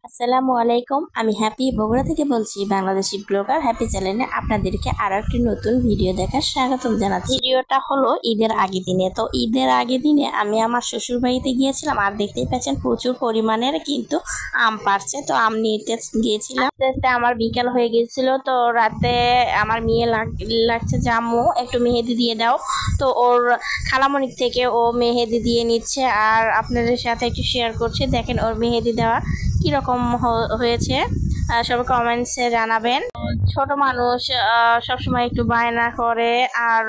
আসসালামু আলাইকুম। আমি হ্যাপি বগুড়া থেকে বলছি, বাংলাদেশি ব্লগার হ্যাপি চ্যানেলে আপনাদেরকে আরো একটি নতুন ভিডিও দেখার স্বাগতম জানাচ্ছি। ভিডিওটা হলো ঈদের আগের দিনে। তো ঈদের আগের দিনে আমি আমার শ্বশুর বাড়িতে গিয়েছিলাম, আর দেখতেই পাচ্ছেন প্রচুর পরিমাণের কিন্তু আম পাড়ছে। তো আম নিতে গিয়েছিলাম, আস্তে আস্তে আমার বিকাল হয়ে গিয়েছিল। তো রাতে আমার মেয়ে লাগছে যে আম্মু একটু মেহেদি দিয়ে দাও। তো ওর খালামণির থেকে ও মেহেদি দিয়ে নিচ্ছে, আর আপনাদের সাথে একটু শেয়ার করছে। দেখেন ওর মেহেদি দেওয়া কিরকম হয়েছে, সবাই কমেন্টসে জানাবেন। ছোট মানুষ সবসময় একটু বায়না করে, আর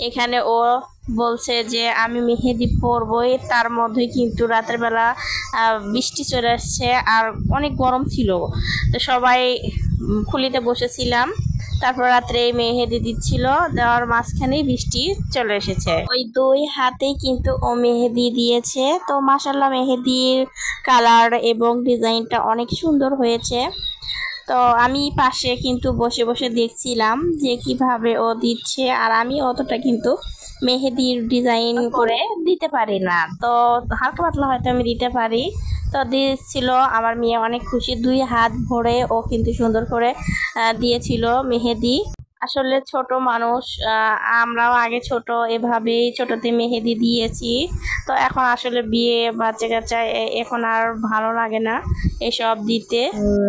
এখানে ও বলছে যে আমি মেহেদি পরবই, তার মধ্যে কিন্তু রাতের বেলা বৃষ্টি চলে আসছে আর অনেক গরম ছিল। তো সবাই খুলিতে বসেছিলাম, তারপর রাত্রে এই মেহেদি দিচ্ছিল, দেওয়ার মাঝখানেই বৃষ্টি চলে এসেছে। ওই দুই হাতেই কিন্তু ও মেহেদি দিয়েছে। তো মাশাল্লাহ মেহেদির কালার এবং ডিজাইনটা অনেক সুন্দর হয়েছে। তো আমি পাশে কিন্তু বসে বসে দেখছিলাম যে কিভাবে ও দিচ্ছে, আর আমি অতটা কিন্তু মেহেদির ডিজাইন করে দিতে পারি না। তো হালকা পাতলা হয়তো আমি দিতে পারি। তো দিয়েছিল, আমার মেয়ে অনেক খুশি, দুই হাত ভরে ও কিন্তু সুন্দর করে দিয়েছিল মেহেদি। আসলে ছোট মানুষ, আমরাও আগে ছোট এভাবেই ছোটতে মেহেদি দিয়েছি। তো এখন আসলে বিয়ে বাচ্চা কাচ্চা এখন আর ভালো লাগে না এসব দিতে।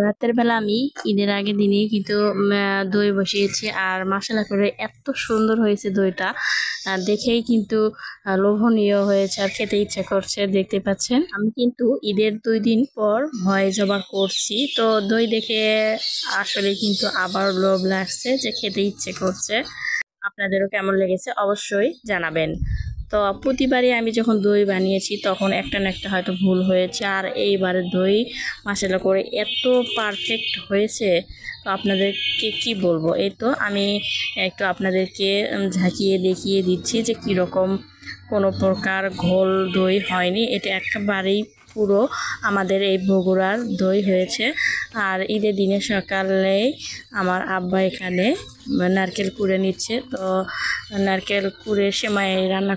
রাতের বেলা আমি ঈদের আগের দিনে কিন্তু দই বসিয়েছি, আর মশলা করে এত সুন্দর হয়েছে দইটা, দেখেই কিন্তু লোভনীয় হয়েছে আর খেতে ইচ্ছা করছে। দেখতে পাচ্ছেন আমি কিন্তু ঈদের 2 দিন পর ভয় জবা করছি। তো দই দেখে আসলে কিন্তু আবার লোভ লাগছে, যে খেতে ইচ্ছে করছে। আপনাদেরও কেমন লেগেছে অবশ্যই জানাবেন। তো প্রতিবারই আমি যখন দই বানিয়েছি তখন একটা না একটা হয়তো ভুল হয়েছে, আর এইবারে দই মশলা করে এত পারফেক্ট হয়েছে। তো আপনাদেরকে কি বলবো, এই তো আমি একটু আপনাদেরকে ঝাঁকিয়ে দেখিয়ে দিচ্ছি যে কীরকম কোনো প্রকার ঘোল দই হয়নি। এটা একেবারেই পুরো আমাদের এই বগুড়ার দই হয়েছে। আর ঈদের দিনে সকালে আমার আব্বা এখানে নারকেল কুড়ে নিচ্ছে। তো নারকেল কুড়ে সেমাই রান্না